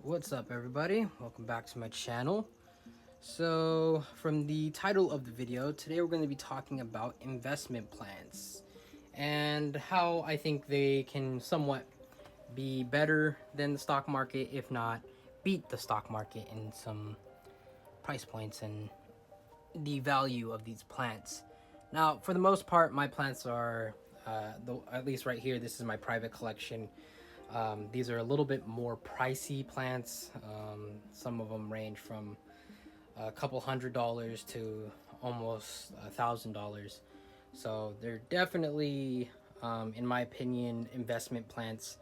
What's up, everybody? Welcome back to my channel. So from the title of the video, today we're going to be talking about investment plans and how I think they can somewhat be better than the stock market, if not beat the stock market in some price points and the value of these plants. Now, for the most part, my plants are, at least right here, this is my private collection. These are a little bit more pricey plants. Some of them range from a couple $100s to almost $1,000. So they're definitely, in my opinion, investment plants.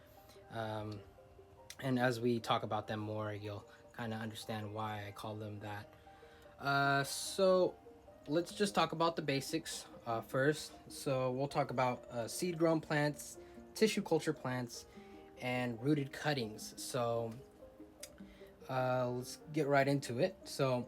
And as we talk about them more, you'll kind of understand why I call them that. So let's just talk about the basics first. So we'll talk about seed grown plants, tissue culture plants, and rooted cuttings. So let's get right into it. So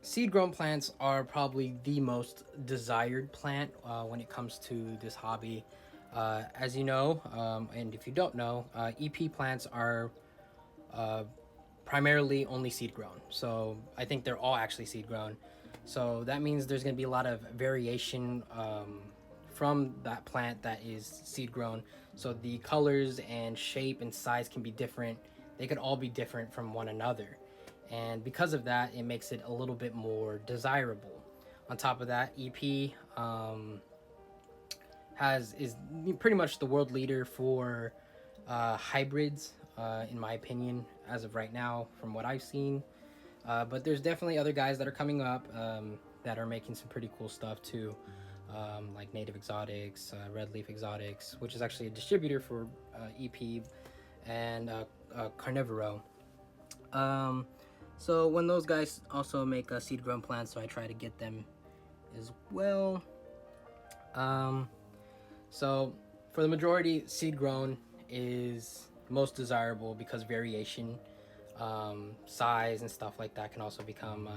seed grown plants are probably the most desired plant when it comes to this hobby. As you know, and if you don't know, EP plants are primarily only seed grown. So I think they're all actually seed grown. So that means there's going to be a lot of variation from that plant that is seed grown. So the colors and shape and size can be different. They could all be different from one another. And because of that, it makes it a little bit more desirable. On top of that, EP is pretty much the world leader for hybrids, in my opinion, as of right now, from what I've seen. But there's definitely other guys that are coming up that are making some pretty cool stuff too, like Native Exotics, Red Leaf Exotics, which is actually a distributor for EP, and Carnivoro. So when those guys also make seed grown plants, so I try to get them as well. So for the majority, seed grown is most desirable because variation, size and stuff like that can also become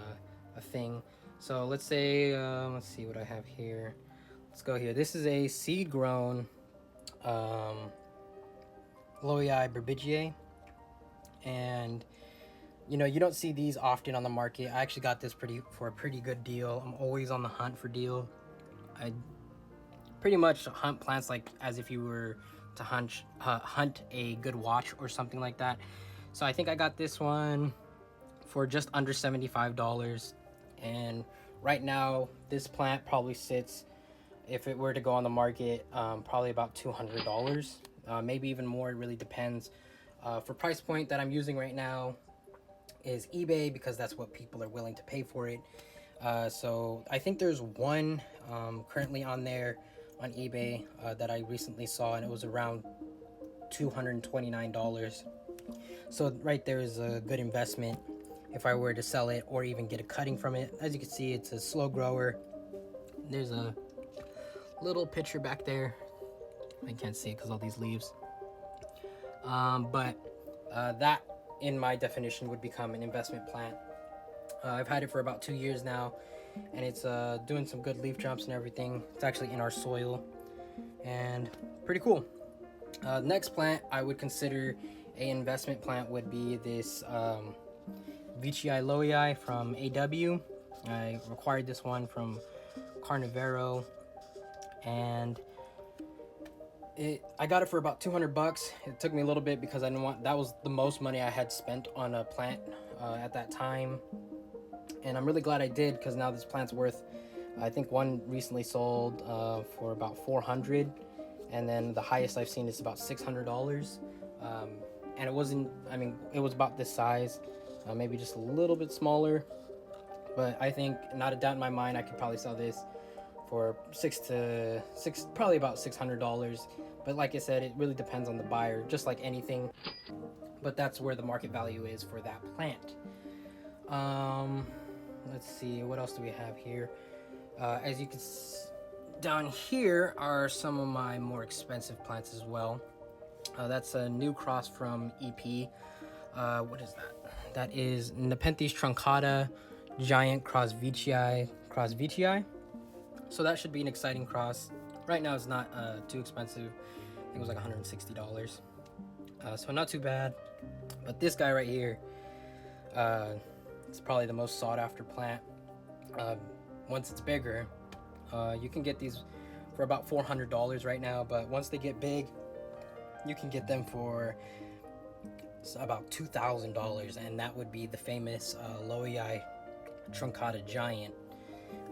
a thing. So let's say, let's see what I have here. Let's go here. This is a seed grown Loei Burbigiae, and you know, you don't see these often on the market. I actually got this for a pretty good deal. I'm always on the hunt for deal. I pretty much hunt plants like as if you were to hunt a good watch or something like that. So I think I got this one for just under $75. And right now, this plant probably sits, if it were to go on the market, probably about $200, maybe even more. It really depends. For price point that I'm using right now is eBay, because that's what people are willing to pay for it. So I think there's one currently on there on eBay that I recently saw, and it was around $229. So right there is a good investment if I were to sell it or even get a cutting from it. As you can see, it's a slow grower. There's a little picture back there. I can't see it because all these leaves. But that, in my definition, would become an investment plant. I've had it for about 2 years now, and it's doing some good leaf jumps and everything. It's actually in our soil, and pretty cool. Next plant I would consider a investment plant would be this Veitchii loei from AW. I acquired this one from Carnivoro, and I got it for about $200. It took me a little bit because I didn't want, that was the most money I had spent on a plant at that time, and I'm really glad I did, because now this plant's worth, I think one recently sold for about $400, and then the highest I've seen is about $600. And it wasn't, I mean, it was about this size, maybe just a little bit smaller, but I think, not a doubt in my mind, I could probably sell this for probably about $600. But like I said, it really depends on the buyer, just like anything. But that's where the market value is for that plant. Let's see, what else do we have here? As you can see, down here are some of my more expensive plants as well. That's a new cross from EP. What is that? That is Nepenthes truncata giant cross Veitchii. So that should be an exciting cross. Right now it's not too expensive. I think it was like $160. So not too bad. But this guy right here, it's probably the most sought after plant. Once it's bigger, you can get these for about $400 right now, but once they get big, you can get them for about $2,000, and that would be the famous Loei truncata giant.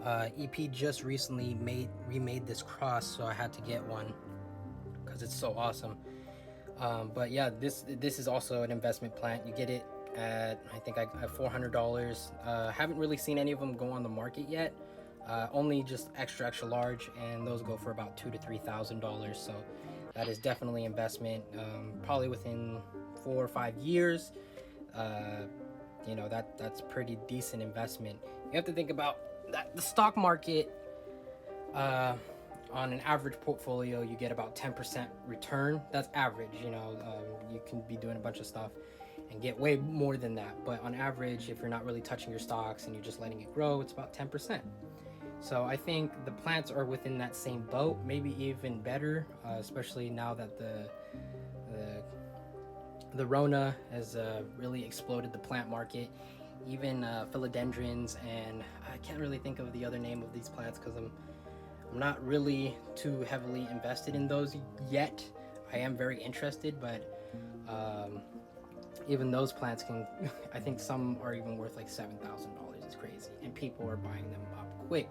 EP just recently remade this cross, so I had to get one because it's so awesome. But yeah, this is also an investment plant. You get it at, I think, at $400. Haven't really seen any of them go on the market yet. Only just extra large, and those go for about $2,000 to $3,000. So that is definitely investment. Probably within 4 or 5 years. You know, that's pretty decent investment. You have to think about that the stock market. On an average portfolio, you get about 10% return. That's average. You know, you can be doing a bunch of stuff and get way more than that. But on average, if you're not really touching your stocks and you're just letting it grow, it's about 10%. So I think the plants are within that same boat, maybe even better, especially now that the Rona has really exploded the plant market. Even philodendrons, and I can't really think of the other name of these plants because I'm not really too heavily invested in those yet. I am very interested, but even those plants can, I think some are even worth like $7,000. It's crazy, and people are buying them up quick.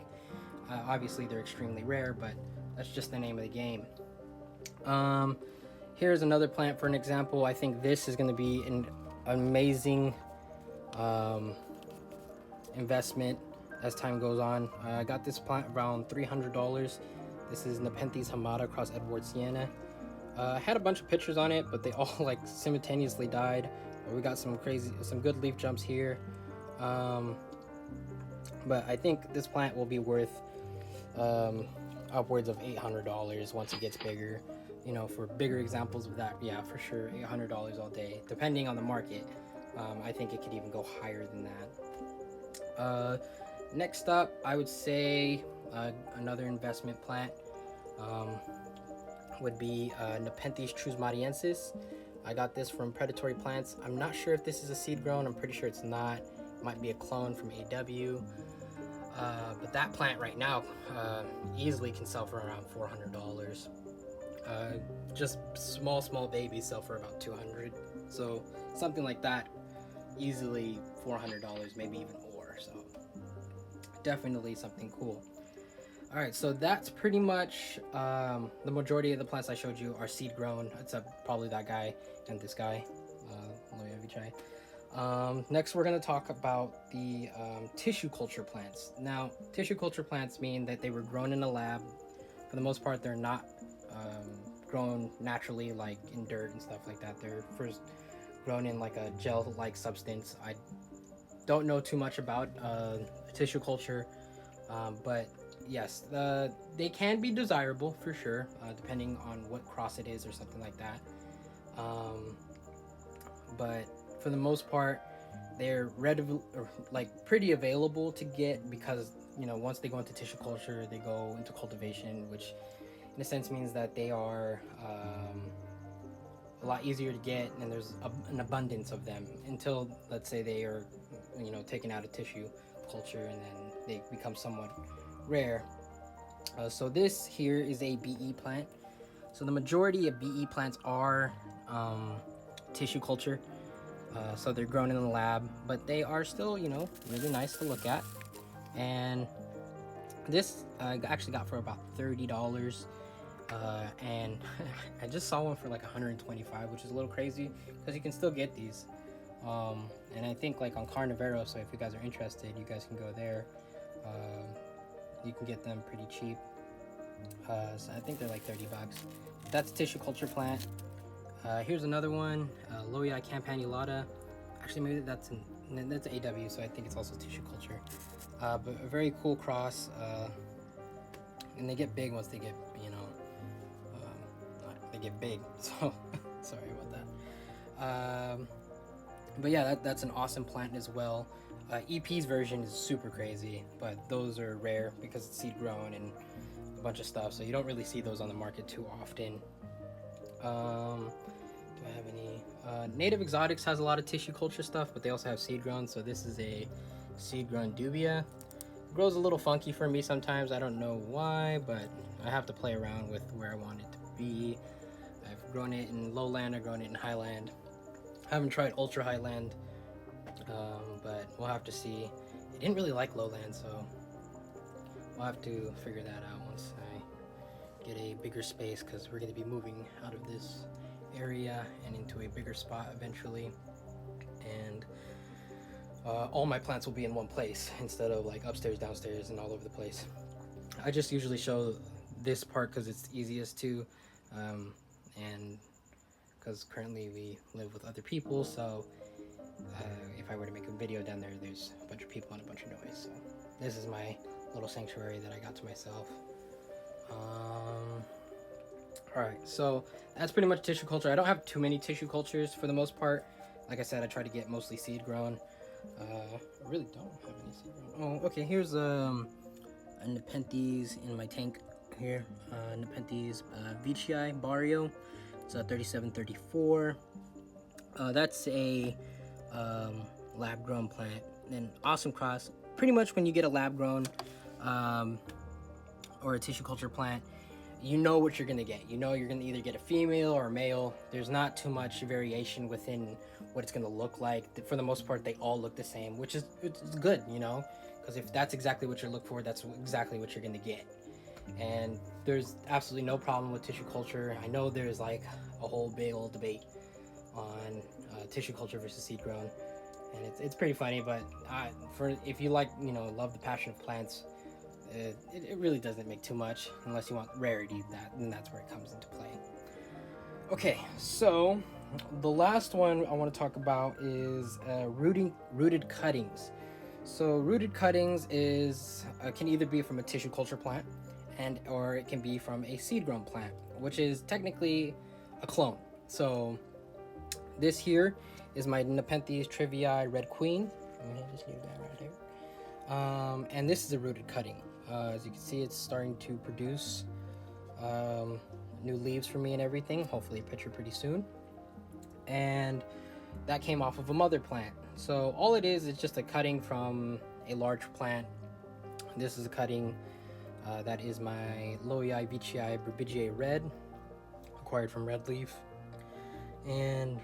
Obviously they're extremely rare, but that's just the name of the game. Here's another plant for an example. I think this is going to be an amazing investment as time goes on. I got this plant around $300. This is Nepenthes hamada cross Edward Sienna. I had a bunch of pictures on it, but they all like simultaneously died. We got some good leaf jumps here. But I think this plant will be worth upwards of $800 once it gets bigger. You know, for bigger examples of that, yeah, for sure, $800 all day, depending on the market. I think it could even go higher than that. Next up, I would say another investment plant would be Nepenthes trusmariensis. I got this from Predatory Plants. I'm not sure if this is a seed grown. I'm pretty sure it's not. It might be a clone from AW. But that plant right now easily can sell for around $400. Just small babies sell for about $200. So something like that, easily $400, maybe even more. So definitely something cool. All right, so that's pretty much the majority of the plants I showed you are seed grown, except probably that guy and this guy, next we're going to talk about the tissue culture plants. Now, tissue culture plants mean that they were grown in a lab. For the most part, they're not grown naturally, like in dirt and stuff like that. They're first grown in like a gel-like substance. I don't know too much about tissue culture, but yes, they can be desirable for sure, depending on what cross it is or something like that. But for the most part, they're pretty available to get, because you know, once they go into tissue culture, they go into cultivation, which in a sense means that they are a lot easier to get, and there's an abundance of them until, let's say, they are, you know, taken out of tissue culture, and then they become somewhat rare. So this here is a BE plant. So the majority of BE plants are tissue culture. So they're grown in the lab, but they are still, you know, really nice to look at. And this I actually got for about $30. And I just saw one for like $125, which is a little crazy because you can still get these. And I think like on Carnivero, so if you guys are interested, you guys can go there. You can get them pretty cheap. So I think they're like $30. That's tissue culture plant. Here's another one, Loei campanulata. Actually, maybe that's an AW, so I think it's also tissue culture. But a very cool cross. And they get big once they get, you know, they get big. So sorry about that. But yeah, that's an awesome plant as well. EP's version is super crazy, but those are rare because it's seed grown and a bunch of stuff, so you don't really see those on the market too often. Do I I have any. Native Exotics has a lot of tissue culture stuff, but they also have seed grown. So this is a seed grown dubia. It grows a little funky for me sometimes. I don't know why, but I have to play around with where I want it to be. I've grown it in lowland. I've grown it in highland. I haven't tried ultra highland, but we'll have to see. I didn't really like lowland, so we'll have to figure that out once I get a bigger space, because we're going to be moving out of this area and into a bigger spot eventually. And all my plants will be in one place instead of like upstairs, downstairs, and all over the place. I just usually show this part because it's easiest to, and because currently we live with other people, so if I were to make a video down there, there's a bunch of people and a bunch of noise. So this is my little sanctuary that I got to myself. Alright, so that's pretty much tissue culture. I don't have too many tissue cultures for the most part. Like I said, I try to get mostly seed grown. I really don't have any seed grown. Oh, okay, here's a Nepenthes in my tank here. Nepenthes Vicii Barrio. It's a 3734. That's a lab grown plant. An awesome cross. Pretty much when you get a lab grown or a tissue culture plant, you know what you're gonna get. You know you're gonna either get a female or a male. There's not too much variation within what it's gonna look like. For the most part, they all look the same, which is it's good, you know, because if that's exactly what you're looking for, that's exactly what you're gonna get. And there's absolutely no problem with tissue culture. I know there's like a whole big old debate on tissue culture versus seed grown, and it's pretty funny. But for if you like, you know, love the passion of plants, it really doesn't make too much unless you want rarity. Then that's where it comes into play. Okay, so the last one I want to talk about is rooted cuttings. So rooted cuttings is can either be from a tissue culture plant, or it can be from a seed grown plant, which is technically a clone. So this here is my Nepenthes Trivii Red Queen. I'm gonna just leave that right there. And this is a rooted cutting. As you can see, it's starting to produce new leaves for me and everything. Hopefully a picture pretty soon. And that came off of a mother plant. So all it is just a cutting from a large plant. This is a cutting that is my Loei Vicii Burbigiae Red, acquired from Red Leaf. And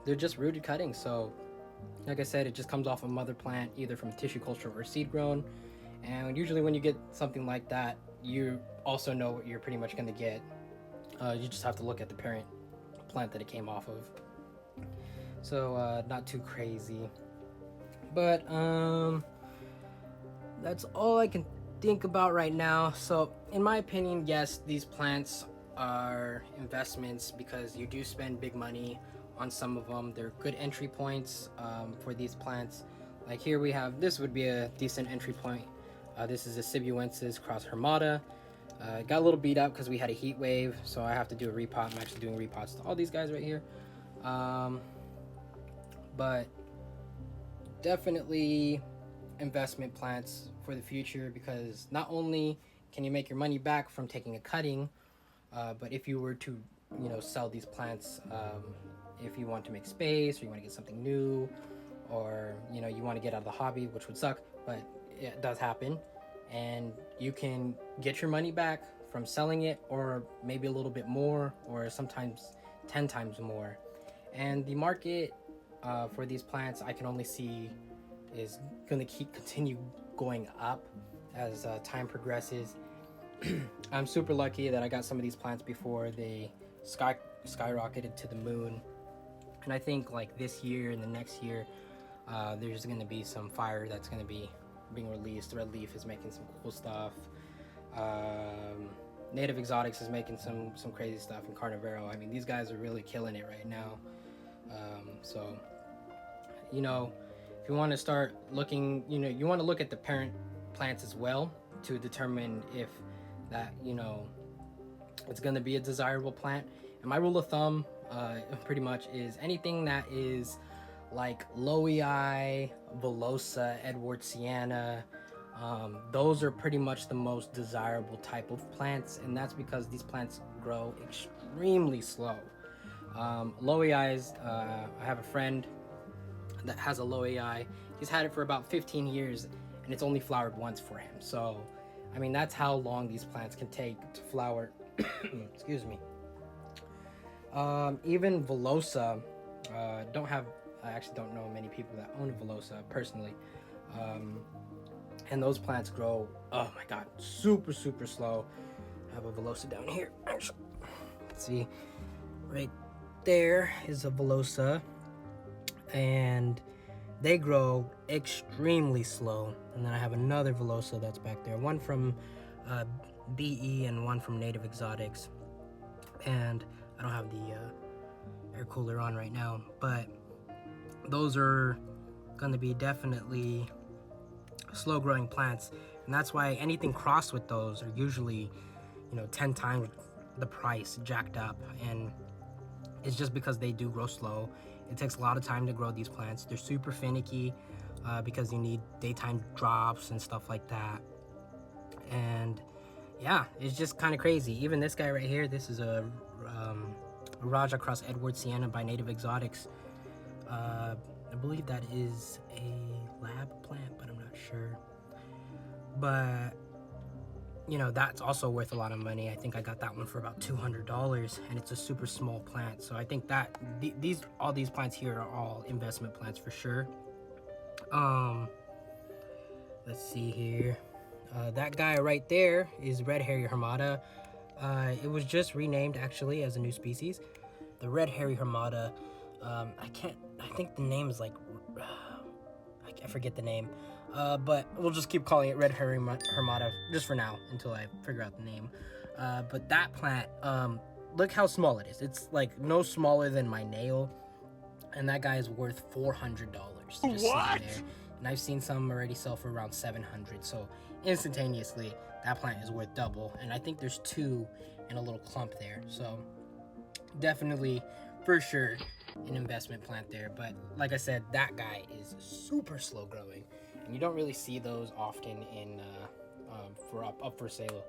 they're just rooted cuttings. So like I said, it just comes off a mother plant, either from tissue culture or seed grown. And usually when you get something like that, you also know what you're pretty much going to get. You just have to look at the parent plant that it came off of. So not too crazy. But that's all I can think about right now. So in my opinion, yes, these plants are investments because you do spend big money on some of them. They're good entry points for these plants. Like here we have, this would be a decent entry point. This is a Sibuensis cross Hermata. Got a little beat up because we had a heat wave, so I have to do a repot. I'm actually doing repots to all these guys right here. But definitely investment plants for the future, because not only can you make your money back from taking a cutting, but if you were to, you know, sell these plants, if you want to make space or you want to get something new, or, you know, you want to get out of the hobby, which would suck, but it does happen, and you can get your money back from selling it, or maybe a little bit more, or sometimes 10 times more. And the market for these plants, I can only see, is going to continue going up as time progresses. I'm super lucky that I got some of these plants before they skyrocketed to the moon. And I think like this year and the next year, there's going to be some fire that's going to be being released. Red Leaf is making some cool stuff. Native Exotics is making some crazy stuff in Carnivero. I mean, these guys are really killing it right now. So, you know, if you want to start looking, you know, you want to look at the parent plants as well to determine if that, you know, it's going to be a desirable plant. And my rule of thumb pretty much is anything that is like Loei, Velosa, Edwardsiana, those are pretty much the most desirable type of plants, and that's because these plants grow extremely slow. Low AIs, I have a friend that has a low AI. He's had it for about 15 years and it's only flowered once for him. So, I mean, that's how long these plants can take to flower. Excuse me. Even Velosa, don't have, I actually don't know many people that own Velosa personally. Um, and those plants grow, oh my god, super, super slow. I have a Velosa down here. Actually, let's see, right there is a Velosa, and they grow extremely slow. And then I have another Velosa that's back there, one from BE and one from Native Exotics. And I don't have the air cooler on right now, but those are going to be definitely slow growing plants, and that's why anything crossed with those are usually, 10 times the price, jacked up. And it's just because they do grow slow. It takes a lot of time to grow these plants. They're super finicky because you need daytime drops and stuff like that. And yeah, it's just kind of crazy. Even this guy right here, this is a Raja Cross Edward Sienna by Native Exotics. I believe that is a lab plant, but I'm not sure. But that's also worth a lot of money. I think I got that one for about $200, and it's a super small plant. So I think that all these plants here are all investment plants for sure. Let's see here. That guy right there is red hairy hermata. It was just renamed actually as a new species, the red hairy hermata. I think the name is like, I forget the name, but we'll just keep calling it red hairy hermata just for now until I figure out the name. But that plant, look how small it is. It's like no smaller than my nail, and that guy is worth $400 just sitting there. And I've seen some already sell for around $700. So instantaneously, that plant is worth double. And I think there's two in a little clump there. So definitely, for sure, an investment plant there. But like I said, that guy is super slow growing, and you don't really see those often in up for sale.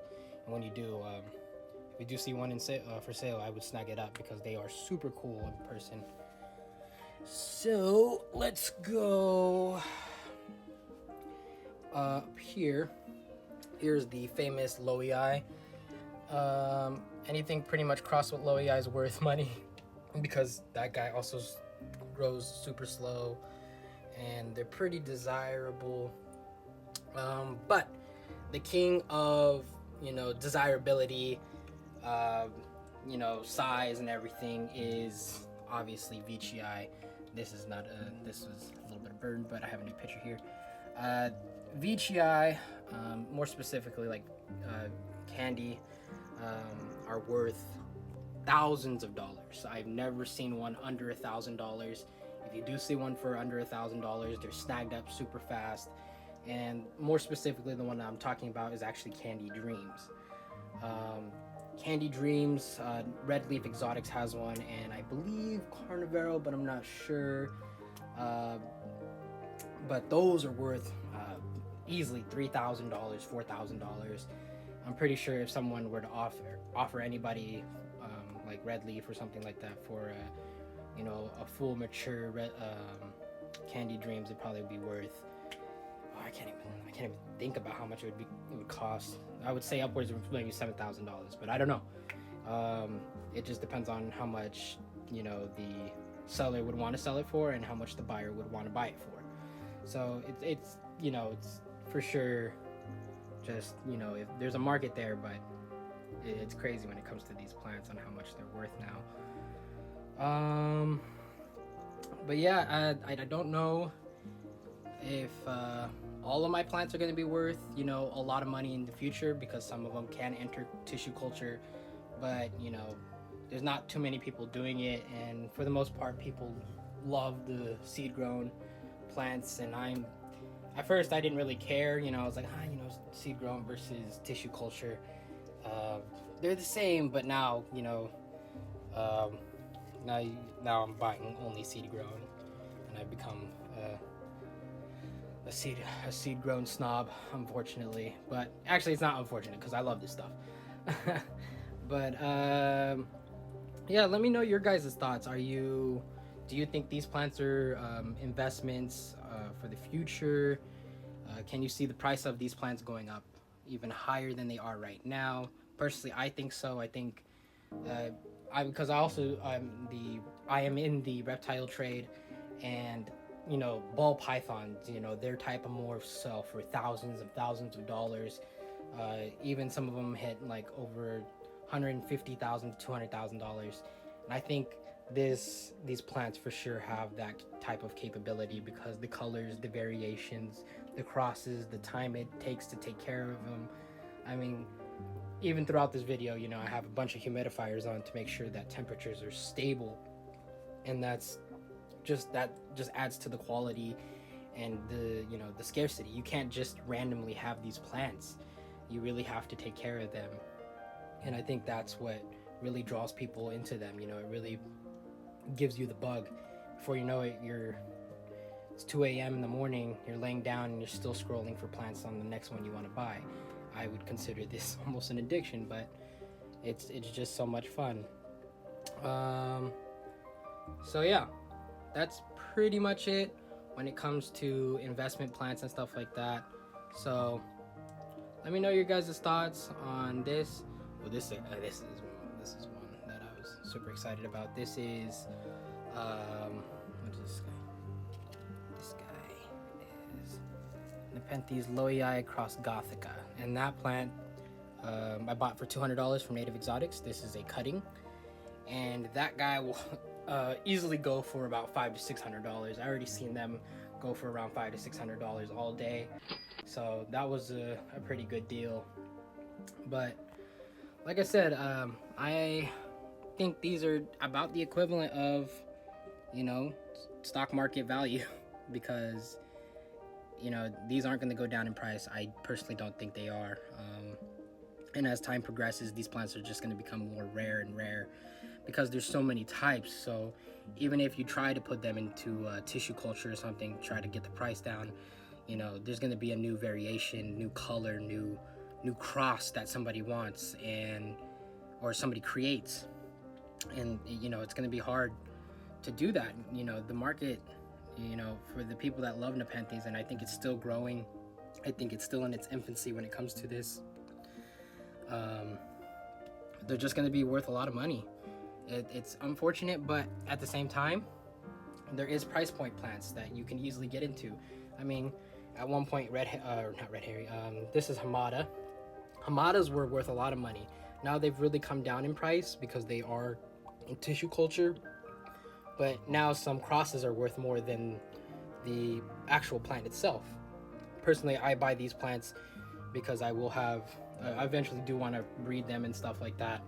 And when you do, if you do see one for sale, I would snag it up because they are super cool in person. So let's go up here. Here's the famous Loei. Anything pretty much crossed with Loei is worth money because that guy also grows super slow, and they're pretty desirable. But the king of desirability, size and everything is obviously Veitchii. This was a little bit of burn, but I have a new picture here. Veitchii, more specifically like candy, are worth thousands of dollars. I've never seen one under $1,000. If you do see one for under $1,000, they're snagged up super fast. And more specifically, the one that I'm talking about is actually Candy Dreams. Candy Dreams, Red Leaf Exotics has one, and I believe Carnivero, but I'm not sure. But those are worth easily $3,000, $4,000. I'm pretty sure if someone were to offer anybody like Red Leaf or something like that for a full mature Candy Dreams, it'd probably be worth. I can't even think about how much it would cost. I would say upwards of maybe $7,000, but I don't know. It just depends on how much the seller would want to sell it for and how much the buyer would want to buy it for. So it's for sure just if there's a market there, but it's crazy when it comes to these plants on how much they're worth now. But yeah, I don't know if all of my plants are going to be worth a lot of money in the future, because some of them can enter tissue culture, but there's not too many people doing it, and for the most part people love the seed grown plants. And at first I didn't really care, I was like, seed grown versus tissue culture, they're the same. But now now I'm buying only seed grown, and I've become a seed grown snob, unfortunately. But actually it's not unfortunate because I love this stuff. But Yeah, let me know your guys' thoughts. Do you think these plants are investments for the future? Can you see the price of these plants going up even higher than they are right now? Personally, I think so. I think uh, because I am in the reptile trade, and ball pythons, their type of morphs sell for thousands and thousands of dollars. Even some of them hit like over $150,000 to $200,000, and I think these plants for sure have that type of capability because the colors, the variations, the crosses, the time it takes to take care of them. I mean, even throughout this video, I have a bunch of humidifiers on to make sure that temperatures are stable, and that just adds to the quality and the scarcity. You can't just randomly have these plants. You really have to take care of them, and I think that's what really draws people into them. It really gives you the bug. Before you know it, it's 2 a.m. in the morning, you're laying down and you're still scrolling for plants on the next one you want to buy. I would consider this almost an addiction, but it's just so much fun. So yeah, that's pretty much it when it comes to investment plants and stuff like that. So let me know your guys' thoughts on this. Well, this is one that I was super excited about. This is what is this guy? This guy is Nepenthes cross Gothica, and that plant I bought for $200 from Native Exotics. This is a cutting, and that guy will easily go for about $500 to $600. I already seen them go for around $500 to $600 all day, so that was a pretty good deal. But like I said, I think these are about the equivalent of stock market value because these aren't going to go down in price. I personally don't think they are. And as time progresses, these plants are just going to become more rare and rare because there's so many types. So even if you try to put them into tissue culture or something, try to get the price down, there's going to be a new variation, new color, new cross that somebody wants or somebody creates. And it's going to be hard to do that. The market, for the people that love Nepenthes, and I think it's still growing. I think it's still in its infancy when it comes to this. They're just going to be worth a lot of money. It's unfortunate, but at the same time, there is price point plants that you can easily get into. I mean, at one point, this is Hamada. Hamadas were worth a lot of money. Now they've really come down in price because they are in tissue culture. But now some crosses are worth more than the actual plant itself. Personally, I buy these plants because I eventually do want to breed them and stuff like that.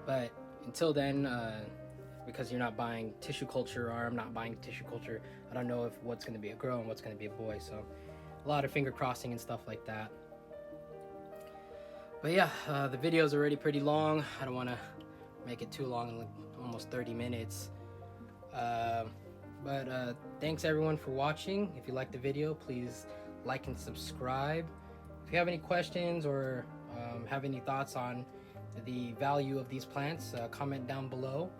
But until then, because you're not buying tissue culture, or I'm not buying tissue culture, I don't know what's going to be a girl and what's going to be a boy. So a lot of finger crossing and stuff like that. But yeah, the video is already pretty long. I don't want to make it too long, like almost 30 minutes. But thanks everyone for watching. If you liked the video, please like and subscribe. If you have any questions or have any thoughts on the value of these plants, comment down below.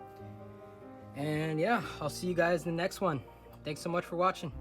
And yeah, I'll see you guys in the next one. Thanks so much for watching.